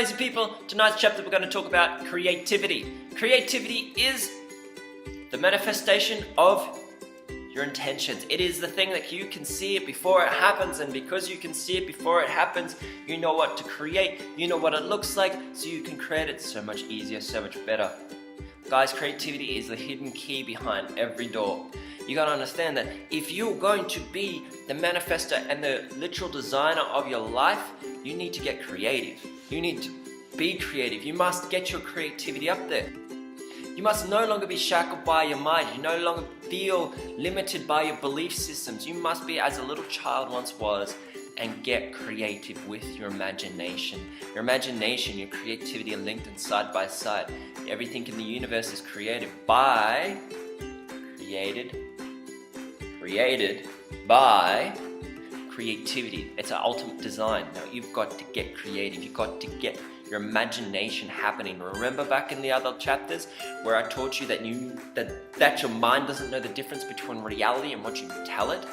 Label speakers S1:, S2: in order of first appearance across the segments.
S1: amazing people. Tonight's chapter we're going to talk about creativity. Creativity is the manifestation of your intentions. It is the thing that you can see it before it happens, and because you can see it before it happens, you know what to create, you know what it looks like, so you can create it so much easier, so much better. Guys, creativity is the hidden key behind every door. You gotta understand that if you're going to be the manifester and the literal designer of your life, you need to get creative. You need to be creative. You must get your creativity up there. You must no longer be shackled by your mind. You no longer feel limited by your belief systems. You must be as a little child once was and get creative with your imagination. Your imagination, your creativity are linked and side by side. Everything in the universe is created by creativity. It's an ultimate design. Now you've got to get creative. You've got to get your imagination happening. Remember back in the other chapters where I taught you that your mind doesn't know the difference between reality and what you tell it?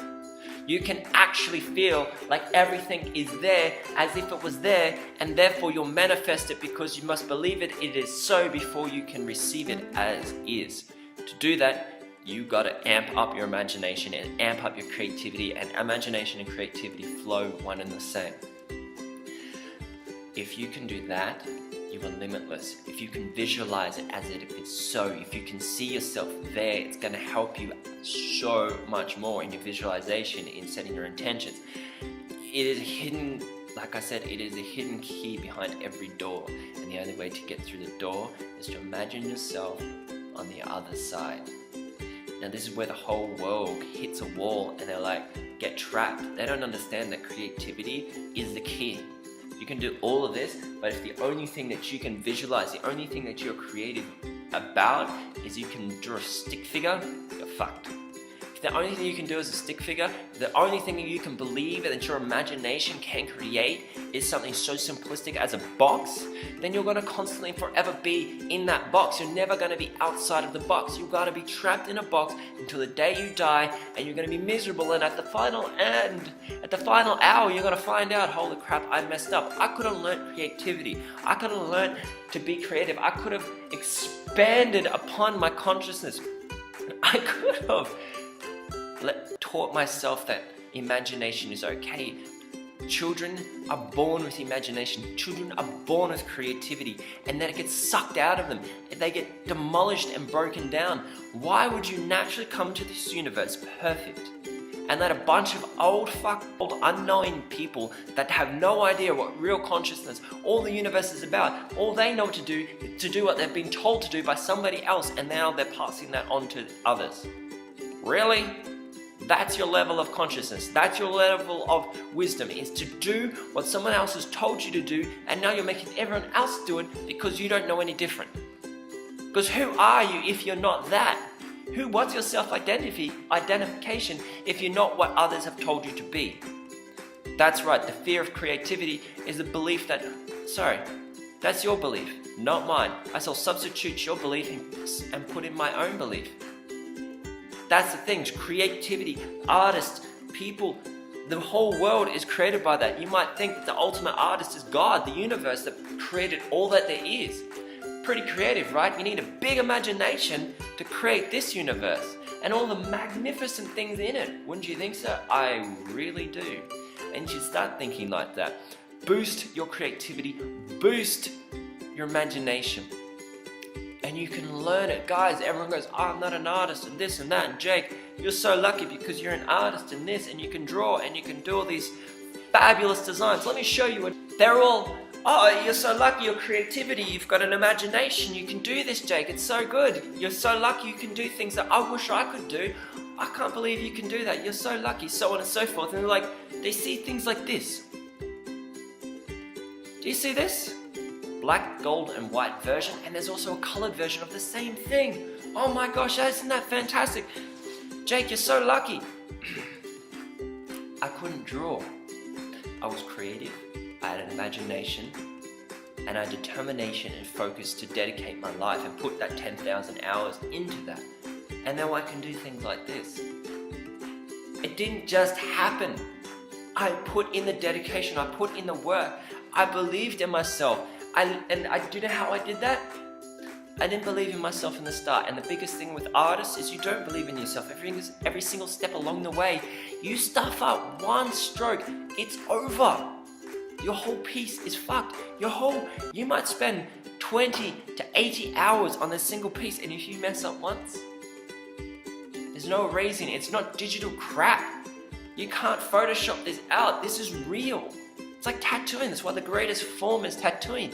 S1: You can actually feel like everything is there as if it was there, and therefore you'll manifest it because you must believe it is so before you can receive it as is. To do that, you gotta amp up your imagination and amp up your creativity, and imagination and creativity flow one and the same. If you can do that, you are limitless. If you can visualize it as if it's so, if you can see yourself there, it's gonna help you so much more in your visualization, in setting your intentions. It is hidden, like I said, it is a hidden key behind every door, and the only way to get through the door is to imagine yourself on the other side. Now this is where the whole world hits a wall and they're like, get trapped. They don't understand that creativity is the key. You can do all of this, but if the only thing that you can visualize, the only thing that you're creative about is you can draw a stick figure, you're fucked. If the only thing you can do is a stick figure, the only thing that you can believe that your imagination can create is something so simplistic as a box, then you're going to constantly forever be in that box. You're never going to be outside of the box. You've got to be trapped in a box until the day you die, and you're going to be miserable, and at the final hour, you're going to find out, holy crap, I messed up. I could have learned creativity. I could have learned to be creative. I could have expanded upon my consciousness. I could have taught myself that imagination is okay. Children are born with imagination. Children are born with creativity, and then it gets sucked out of them. They get demolished and broken down. Why would you naturally come to this universe perfect and let a bunch of old unknowing people that have no idea what real consciousness, all the universe is about, all they know to do is to do what they've been told to do by somebody else, and now they're passing that on to others? Really? That's your level of consciousness. That's your level of wisdom, is to do what someone else has told you to do, and now you're making everyone else do it because you don't know any different. Because who are you if you're not that? What's your self-identification if you're not what others have told you to be? That's right, the fear of creativity is the belief that, that's your belief, not mine. I shall substitute your belief and put in my own belief. That's the thing, creativity, artists, people, the whole world is created by that. You might think that the ultimate artist is God, the universe that created all that there is. Pretty creative, right? You need a big imagination to create this universe and all the magnificent things in it. Wouldn't you think so? I really do. And you should start thinking like that. Boost your creativity, boost your imagination. And you can learn it. Guys, everyone goes, oh, I'm not an artist and this and that. And Jake, you're so lucky because you're an artist in this, and you can draw and you can do all these fabulous designs. Let me show you what they're all, oh, you're so lucky, your creativity, you've got an imagination. You can do this, Jake. It's so good. You're so lucky you can do things that I wish I could do. I can't believe you can do that. You're so lucky, so on and so forth. And they're like, they see things like this. Do you see this? Black, gold, and white version, and there's also a colored version of the same thing. Oh my gosh, isn't that fantastic? Jake, you're so lucky. I couldn't draw. I was creative, I had an imagination, and a determination and focus to dedicate my life and put that 10,000 hours into that. And now I can do things like this. It didn't just happen. I put in the dedication, I put in the work, I believed in myself, Do you know how I did that? I didn't believe in myself in the start, and the biggest thing with artists is you don't believe in yourself. Every single step along the way, you stuff up one stroke, it's over. Your whole piece is fucked. You might spend 20 to 80 hours on a single piece, and if you mess up once, there's no erasing. It's not digital crap. You can't Photoshop this out. This is real. It's like tattooing. That's why the greatest form is tattooing.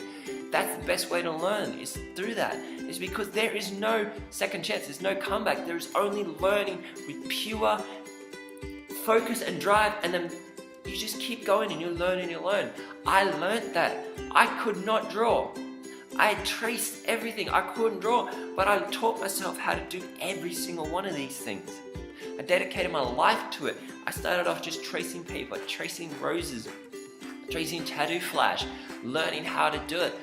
S1: That's the best way to learn, is through that. Is because there is no second chance. There's no comeback. There is only learning with pure focus and drive, and then you just keep going and you learn and you learn. I learned that. I could not draw. I traced everything. I couldn't draw, but I taught myself how to do every single one of these things. I dedicated my life to it. I started off just tracing paper, tracing roses, tracing tattoo flash, learning how to do it,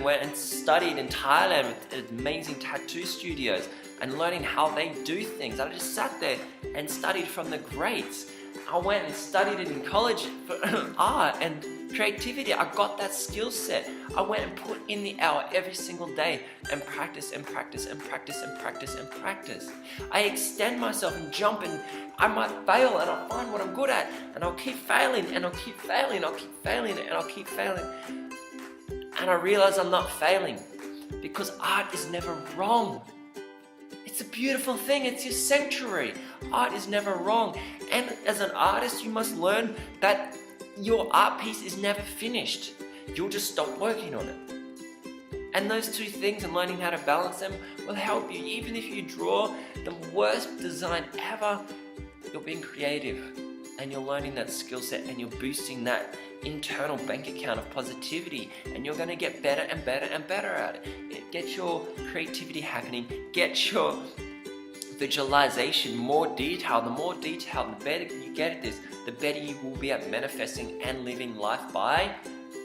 S1: went and studied in Thailand with amazing tattoo studios and learning how they do things. I just sat there and studied from the greats. I went and studied it in college for art and creativity. I got that skill set. I went and put in the hour every single day and practice and practice and practice and practice and practice. I extend myself and jump, and I might fail and I'll find what I'm good at, and I'll keep failing and I'll keep failing, I'll keep failing and I'll keep failing. And I realize I'm not failing because art is never wrong. It's a beautiful thing. It's your sanctuary. Art is never wrong. And as an artist, you must learn that your art piece is never finished. You'll just stop working on it. And those two things and learning how to balance them will help you. Even if you draw the worst design ever, you're being creative and you're learning that skill set and you're boosting that internal bank account of positivity, and you're going to get better and better and better at it. Get your creativity happening. Get your visualization more detailed. The more detailed, the better you get at this, the better you will be at manifesting and living life by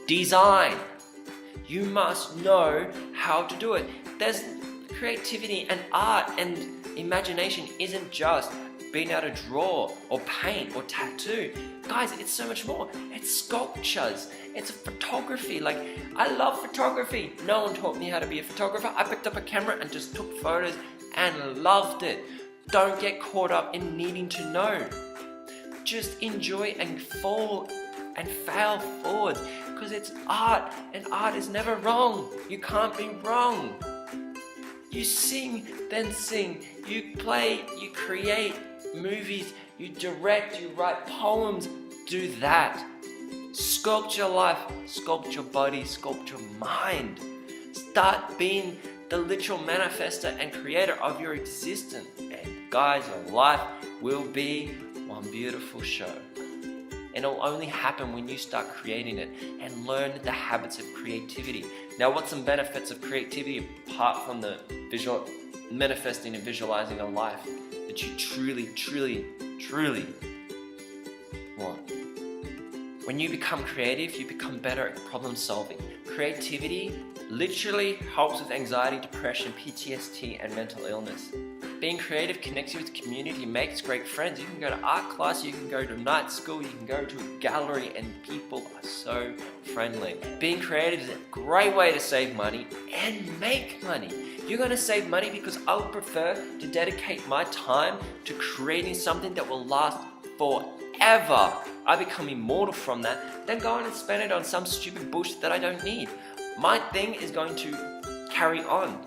S1: design. You must know how to do it. There's creativity and art and imagination isn't just being able to draw or paint or tattoo. Guys, it's so much more. It's sculptures. It's photography. Like, I love photography. No one taught me how to be a photographer. I picked up a camera and just took photos and loved it. Don't get caught up in needing to know. Just enjoy and fall and fail forward, because it's art, and art is never wrong. You can't be wrong. You sing, then sing. You play, you create movies, you direct, you write poems. Do that. Sculpt your life, sculpt your body, sculpt your mind. Start being the literal manifester and creator of your existence. And guys, your life will be one beautiful show. And it'll only happen when you start creating it and learn the habits of creativity. Now, what's some benefits of creativity apart from the manifesting and visualizing a life that you truly, truly, truly want? When you become creative, you become better at problem solving. Creativity literally helps with anxiety, depression, PTSD, and mental illness. Being creative connects you with the community, makes great friends. You can go to art class, you can go to night school, you can go to a gallery, and people are so friendly. Being creative is a great way to save money and make money. You're going to save money because I would prefer to dedicate my time to creating something that will last forever. I become immortal from that, then go on and spend it on some stupid bullshit that I don't need. My thing is going to carry on.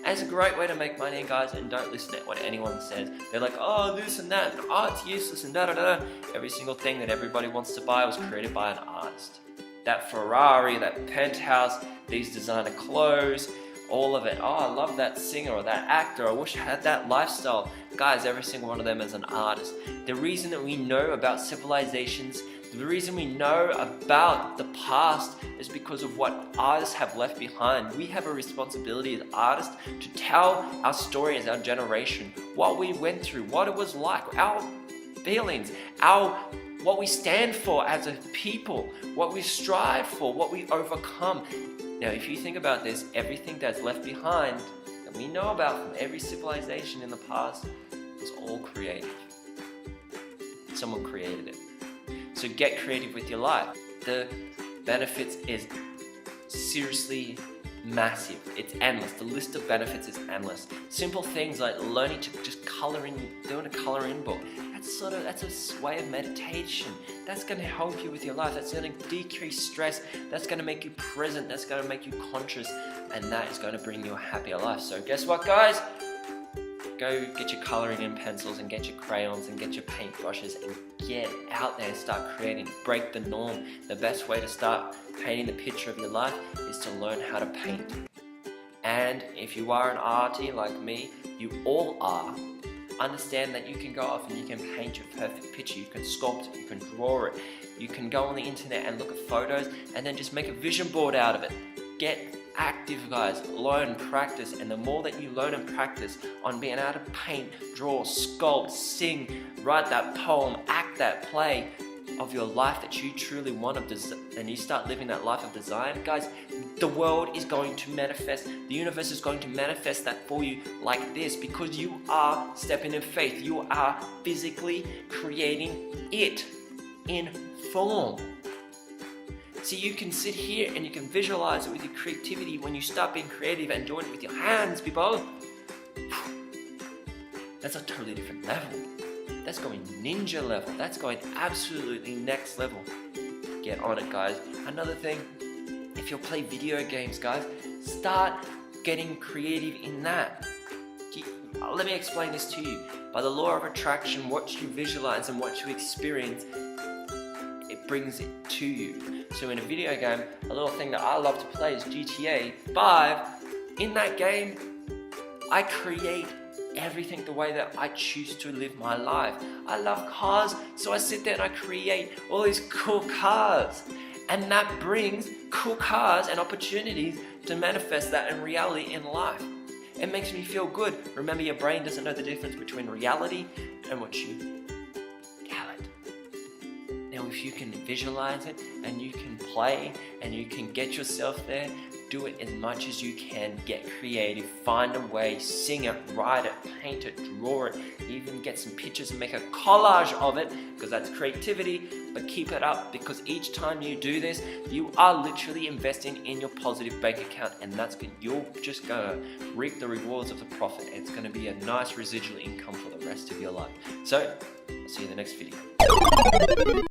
S1: And it's a great way to make money, guys, and don't listen to what anyone says. They're like, oh, this and that, and art's useless, and da-da-da. Every single thing that everybody wants to buy was created by an artist. That Ferrari, that penthouse, these designer clothes, all of it. Oh, I love that singer or that actor. I wish I had that lifestyle. Guys, every single one of them is an artist. The reason that we know about civilizations, the reason we know about the past is because of what artists have left behind. We have a responsibility as artists to tell our story as our generation, what we went through, what it was like, our feelings, what we stand for as a people, what we strive for, what we overcome. Now, if you think about this, everything that's left behind that we know about from every civilization in the past is all creative. Someone created it. So get creative with your life. The benefits is seriously massive. It's endless. The list of benefits is endless. Simple things like learning to just color in, doing a color in book. That's a way of meditation. That's going to help you with your life. That's going to decrease stress. That's going to make you present. That's going to make you conscious, and that is going to bring you a happier life. So guess what, guys? Go get your coloring in pencils and get your crayons and get your paintbrushes and get out there and start creating. Break the norm. The best way to start painting the picture of your life is to learn how to paint. And if you are an arty like me, you all are, understand that you can go off and you can paint your perfect picture. You can sculpt it, you can draw it, you can go on the internet and look at photos and then just make a vision board out of it. Get active, guys. Learn, practice, and the more that you learn and practice on being able to paint, draw, sculpt, sing, write that poem, act that play of your life that you truly want, and you start living that life of design, guys, the world is going to manifest. The universe is going to manifest that for you like this, because you are stepping in faith. You are physically creating it in form. So you can sit here and you can visualize it with your creativity. When you start being creative and doing it with your hands, people, that's a totally different level. That's going ninja level. That's going absolutely next level. Get on it, guys. Another thing, if you'll play video games, guys, start getting creative in that. Let me explain this to you. By the law of attraction, what you visualize and what you experience, it brings it to you. So in a video game, a little thing that I love to play is GTA 5. In that game, I create everything the way that I choose to live my life. I love cars, so I sit there and I create all these cool cars. And that brings cool cars and opportunities to manifest that in reality in life. It makes me feel good. Remember, your brain doesn't know the difference between reality and what you tell it. Now, if you can visualize it and you can play and you can get yourself there, do it as much as you can. Get creative, find a way, sing it, write it, paint it, draw it, even get some pictures and make a collage of it, because that's creativity. But keep it up, because each time you do this, you are literally investing in your positive bank account, and that's good. You're just gonna reap the rewards of the profit. It's gonna be a nice residual income for the rest of your life. So I'll see you in the next video.